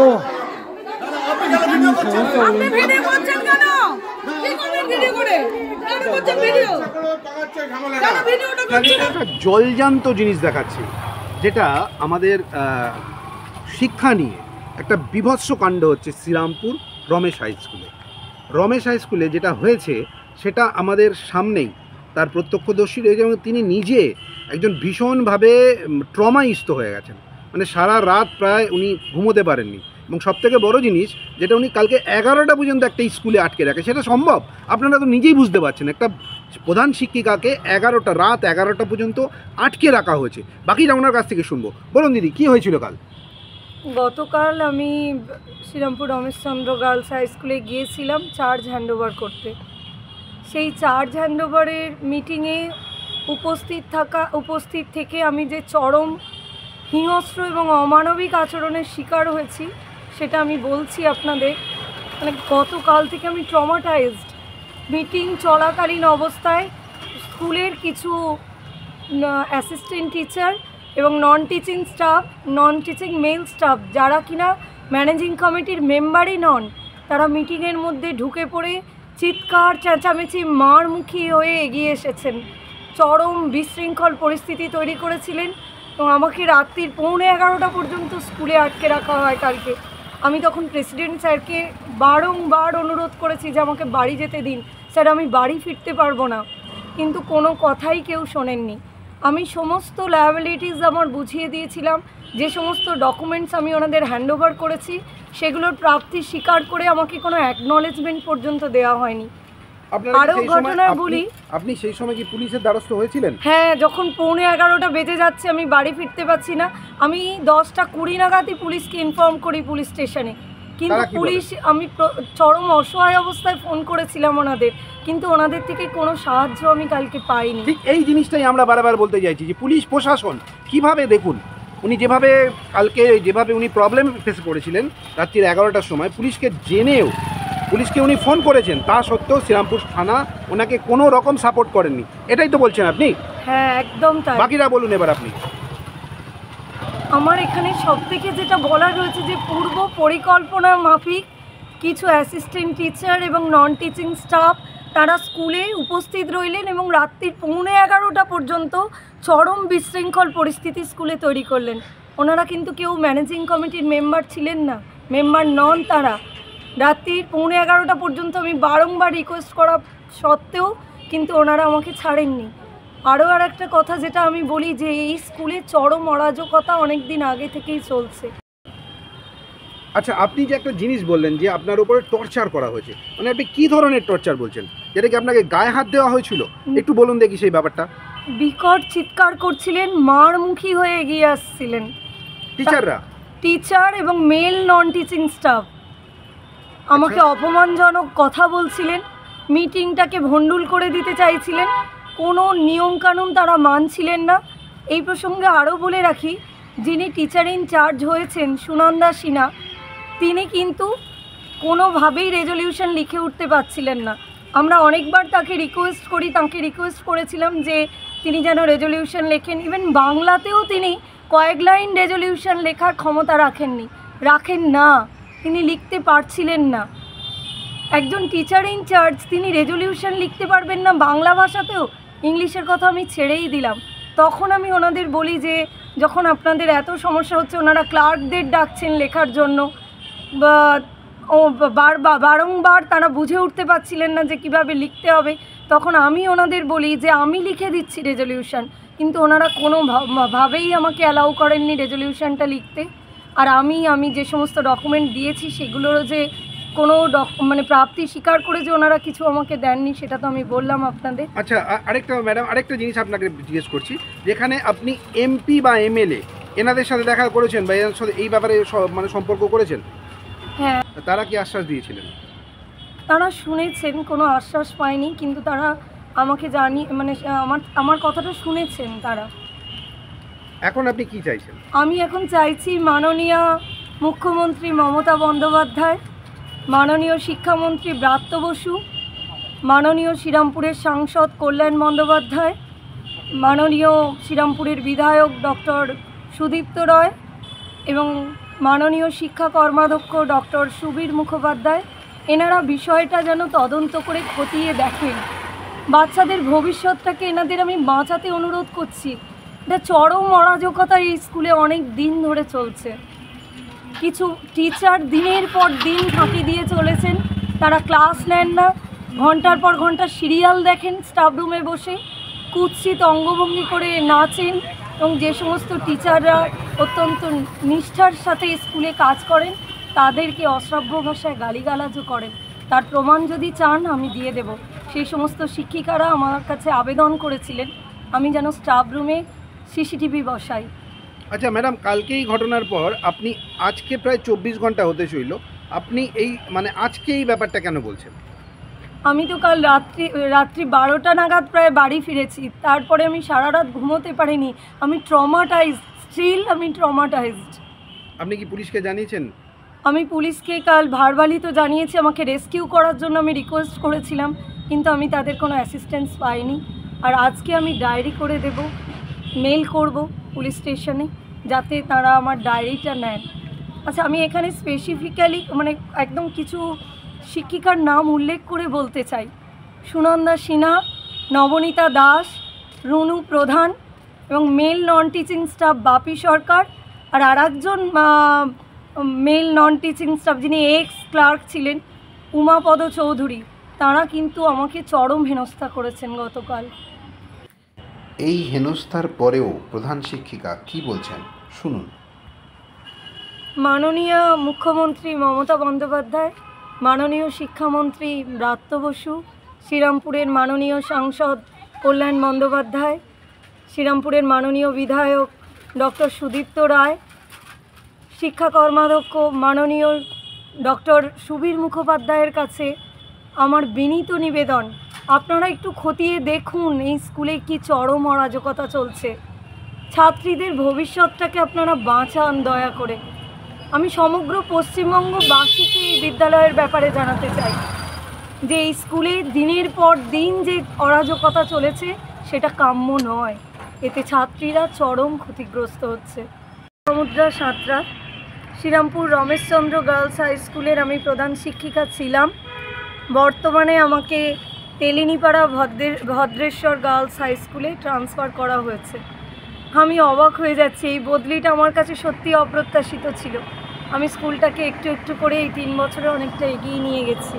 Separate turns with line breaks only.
ও
জলজান্ত জিনিস দেখাচ্ছে, যেটা আমাদের শিক্ষা নিয়ে একটা বিভৎস কাণ্ড হচ্ছে শ্রীরামপুর রমেশ হাই স্কুলে। রমেশ হাই স্কুলে যেটা হয়েছে সেটা আমাদের সামনেই, তার প্রত্যক্ষদর্শী রয়েছে এবং তিনি নিজে একজন ভীষণভাবে ট্রমাইজড হয়ে গেছেন। মানে সারা রাত প্রায় উনি ঘুমোতে পারেননি, এবং সবথেকে বড় জিনিস যেটা উনি কালকে 11টা পর্যন্ত একটা স্কুলে আটকে রাখে, সেটা সম্ভব? আপনারা তো নিজেই বুঝতে পারছেন, একটা প্রধান শিক্ষিকাকে রাত 11টা পর্যন্ত আটকে রাখা হয়েছে। বাকিটা ওনার কাছ থেকে শুনবো। বলুন দিদি, কি হয়েছিল কাল?
গতকাল আমি শ্রীরামপুর রমেশচন্দ্র গার্লস হাই স্কুলে গিয়েছিলাম চার্জ হ্যান্ডওভার করতে। সেই চার্জ হ্যান্ডওভারের মিটিংয়ে উপস্থিত থেকে আমি যে চরম হিংস্র এবং অমানবিক আচরণের শিকার হয়েছি সেটা আমি বলছি আপনাদের। মানে গতকাল থেকে আমি ট্রমাটাইজড। মিটিং চলাকালীন অবস্থায় স্কুলের কিছু অ্যাসিস্ট্যান্ট টিচার এবং নন টিচিং মেল স্টাফ, যারা কিনা ম্যানেজিং কমিটির মেম্বারই নন, তারা মিটিংয়ের মধ্যে ঢুকে পড়ে চিৎকার চেঁচামেচি মারমুখী হয়ে এগিয়ে এসেছেন, চরম বিশৃঙ্খল পরিস্থিতি তৈরি করেছিলেন এবং আমাকে রাত্রির 11:15 পর্যন্ত স্কুলে আটকে রাখা হয় কালকে। আমি তখন প্রেসিডেন্ট স্যারকে বারংবার অনুরোধ করেছি যে আমাকে বাড়ি যেতে দিন, স্যার আমি বাড়ি ফিরতে পারবো না, কিন্তু কোনো কথাই কেউ শোনেননি। আমি সমস্ত লায়াবিলিটিস আমার বুঝিয়ে দিয়েছিলাম, যে সমস্ত ডকুমেন্টস আমি ওনাদের হ্যান্ডওভার করেছি সেগুলোর প্রাপ্তি স্বীকার করে আমাকে কোনো অ্যাকনলেজমেন্ট পর্যন্ত দেওয়া হয়নি। আরও ঘটনা বলি,
আপনি সেই সময় কি পুলিশের দ্বারস্থ হয়েছিলেন?
হ্যাঁ, যখন 11:15 বেজে যাচ্ছে আমি বাড়ি ফিরতে পারছি না, আমি 10:20 নাগাদই পুলিশকে ইনফর্ম করি পুলিশ স্টেশনে, কিন্তু পুলিশ, আমি চরম অসহায় অবস্থায় ফোন করেছিলাম ওনাদের, কিন্তু ওনাদের থেকে কোনো সাহায্য আমি কালকে পাইনি।
ঠিক এই জিনিসটাই আমরা বারবার বলতে চাইছি যে পুলিশ প্রশাসন কিভাবে, দেখুন উনি যেভাবে উনি প্রবলেম ফেস করেছিলেন রাত্রির 11টার সময়, পুলিশকে উনি ফোন করেছেন, তা সত্ত্বেও শ্রীরামপুর থানা ওনাকে কোনো রকম সাপোর্ট করেননি, এটাই তো বলছেন আপনি?
হ্যাঁ, একদম তাই।
বাকিটা বলুন এবার আপনি।
আমার এখানে সবথেকে যেটা বলার রয়েছে যে পূর্ব পরিকল্পনা মাফিক কিছু অ্যাসিস্ট্যান্ট টিচার এবং নন টিচিং স্টাফ তারা স্কুলে উপস্থিত রইলেন এবং রাত্রির 11:15 পর্যন্ত চরম বিশৃঙ্খল পরিস্থিতি স্কুলে তৈরি করলেন। ওনারা কিন্তু কেউ ম্যানেজিং কমিটির মেম্বার ছিলেন না, মেম্বার নন তারা। রাত্রির 11:15 পর্যন্ত আমি বারংবার রিকোয়েস্ট করা সত্ত্বেও কিন্তু ওনারা আমাকে ছাড়েননি। আরও একটা কথা যেটা আমি বলি, যে এই স্কুলে চরম অরাজকতা অনেক দিন আগে থেকেই চলছে।
আচ্ছা, আপনি যে একটা জিনিস বললেন যে আপনার উপরে টর্চার করা হয়েছে, মানে আপনি কী ধরনের টর্চার বলছেন? যেটা কি আপনাকে গায়ে হাত দেওয়া হয়েছিল? একটু বলুন দেখি সেই ব্যাপারটা।
বিকট চিৎকার করছিলেন, মারমুখী হয়ে এগিয়ে আসছিলেন টিচার এবং মেল নন টিচিং স্টাফ, আমাকে অপমানজনক কথা বলছিলেন, মিটিংটাকে ভণ্ডুল করে দিতে চাইছিলেন, কোনো নিয়মকানুন তারা মানছিলেন না। এই প্রসঙ্গে আরও বলে রাখি, যিনি টিচার ইন চার্জ হয়েছেন সুনন্দা সিনহা, তিনি কিন্তু কোনোভাবেই রেজলিউশন লিখে উঠতে পারছিলেন না। আমরা অনেকবার তাকে রিকোয়েস্ট করেছিলাম যে তিনি যেন রেজলিউশন লেখেন। ইভেন বাংলাতেও তিনি কয়েক লাইন রেজলিউশন লেখার ক্ষমতা রাখেন না, তিনি লিখতে পারছিলেন না। একজন টিচার ইন চার্জ, তিনি রেজলিউশন লিখতে পারবেন না বাংলা ভাষাতেও, ইংলিশের কথা আমি ছেড়েই দিলাম। তখন আমি ওনাদের বলি যে যখন আপনাদের এত সমস্যা হচ্ছে, ওনারা ক্লার্কদের ডাকছেন লেখার জন্য, বারংবার তারা বুঝে উঠতে পারছিলেন না যে কিভাবে লিখতে হবে, তখন আমি ওনাদের বলি যে আমি লিখে দিচ্ছি রেজলিউশন, কিন্তু ওনারা কোনোভাবেই আমাকে অ্যালাউ করেননি রেজলিউশনটা লিখতে। আর আমি যে সমস্ত ডকুমেন্ট দিয়েছি সেগুলোরও যে কোনো মানে প্রাপ্তি স্বীকার করে যে ওনারা কিছু আমাকে দেননি, সেটা তো আমি বললাম আপনাদের।
আচ্ছা, আরেকটা জিনিস আপনাকে জিজ্ঞেস করছি, যেখানে আপনি এমপি বা এমএলএ এনাদের সাথে দেখা করেছেন বা এনাদের সাথে এই ব্যাপারে মানে সম্পর্ক করেছেন?
হ্যাঁ।
তারা কি আশ্বাস দিয়েছিলেন?
তারা শুনেছেন, কোনো আশ্বাস পায়নি, কিন্তু তারা আমাকে মানে আমার কথাটা শুনেছেন তারা।
এখন আপনি কি চাইছেন?
আমি এখন চাইছি মাননীয় মুখ্যমন্ত্রী মমতা বন্দ্যোপাধ্যায়, মাননীয় শিক্ষামন্ত্রী ব্রাত্য বসু, মাননীয় শ্রীরামপুরের সাংসদ কল্যাণ বন্দ্যোপাধ্যায়, মাননীয় শ্রীরামপুরের বিধায়ক ডক্টর সুদীপ্ত রয় এবং মাননীয় শিক্ষা কর্মাধ্যক্ষ ডক্টর সুবীর মুখোপাধ্যায়, এনারা বিষয়টা যেন তদন্ত করে খতিয়ে দেখেন। বাচ্চাদের ভবিষ্যৎটাকে এনাদের আমি বাঁচাতে অনুরোধ করছি। এটা চরম অরাজকতা এই স্কুলে অনেক দিন ধরে চলছে। কিছু টিচার দিনের পর দিন ফাঁকি দিয়ে চলেছেন, তারা ক্লাস নেন না, ঘন্টার পর ঘন্টা সিরিয়াল দেখেন স্টাফ রুমে বসে, কুৎসিত অঙ্গভঙ্গি করে নাচেন, এবং যে সমস্ত টিচাররা অত্যন্ত নিষ্ঠার সাথে স্কুলে কাজ করেন তাদেরকে অশ্রাব্য ভাষায় গালিগালাজও করেন। তার প্রমাণ যদি চান আমি দিয়ে দেব। সেই সমস্ত শিক্ষিকারা আমার কাছে আবেদন করেছিলেন আমি যেন স্টাফ রুমে সিসিটিভি বসাই।
আচ্ছা ম্যাডাম, কালকে এই ঘটনার পর আপনি আজকে প্রায় 24 ঘন্টা হতে চইল, আপনি এই আজকে এই ব্যাপারটা কেন বলছেন?
আমি তো কাল রাত্রি 12টা নাগাদ প্রায় বাড়ি ফিরেছি, তারপরে আমি সারা রাত ঘুমোতে পারিনি। আমি ট্রমাটাইজড, স্টিল আমি ট্রমাটাইজড।
আপনি কি পুলিশকে জানিয়েছেন?
আমি পুলিশকে কাল ভার্বালি তো জানিয়েছি, আমাকে রেস্কিউ করার জন্য আমি রিকোয়েস্ট করেছিলাম, কিন্তু আমি তাদের কোনো অ্যাসিস্ট্যান্স পাইনি। আর আজকে আমি ডায়েরি করে দেব, মেল করব পুলিশ স্টেশনে, যাতে তারা আমার ডায়েরিটা নেন। আচ্ছা, আমি এখানে স্পেসিফিক্যালি একদম কিছু শিক্ষিকার নাম উল্লেখ করে বলতে চাই। সুনন্দা সিনহা, নবনীতা দাস, রুনু প্রধান এবং মেল নন টিচিং স্টাফ বাপি সরকার, আর আরেকজন মেল নন টিচিং স্টাফ যিনি এক্স ক্লার্ক ছিলেন উমাপদ চৌধুরী, তারা কিন্তু আমাকে চরম হেনস্থা করেছেন গতকাল।
এই হেনস্থার পরেও প্রধান শিক্ষিকা কি বলছেন শুনুন।
মাননীয় মুখ্যমন্ত্রী মমতা বন্দ্যোপাধ্যায়, মাননীয় শিক্ষামন্ত্রী ব্রাত্য বসু, শ্রীরামপুরের মাননীয় সাংসদ কল্যাণ বন্দ্যোপাধ্যায়, শ্রীরামপুরের মাননীয় বিধায়ক ডক্টর সুদীপ্ত রায়, শিক্ষা কর্মাধ্যক্ষ মাননীয় ডক্টর সুবীর মুখোপাধ্যায়ের কাছে আমার বিনীত নিবেদন, আপনারা একটু খতিয়ে দেখুন এই স্কুলে কি চরম অরাজকতা চলছে। ছাত্রীদের ভবিষ্যৎটাকে আপনারা বাঁচান দয়া করে। আমি সমগ্র পশ্চিমবঙ্গবাসীকে এই বিদ্যালয়ের ব্যাপারে জানাতে চাই যে এই স্কুলে দিনের পর দিন যে অরাজকতা চলেছে সেটা কাম্য নয়, এতে ছাত্রীরা চরম ক্ষতিগ্রস্ত হচ্ছে। সমুদ্রা সাঁতরা, শ্রীরামপুর রমেশচন্দ্র গার্লস হাই স্কুলের আমি প্রধান শিক্ষিকা ছিলাম। বর্তমানে আমাকে তেলিনিপাড়া ভদ্রেশ্বর গার্লস হাই স্কুলে ট্রান্সফার করা হয়েছে। আমি অবাক হয়ে যাচ্ছি, এই বদলিটা আমার কাছে সত্যি অপ্রত্যাশিত ছিল। আমি স্কুলটাকে একটু একটু করে এই 3 বছরে অনেকটা এগিয়ে নিয়ে গেছি।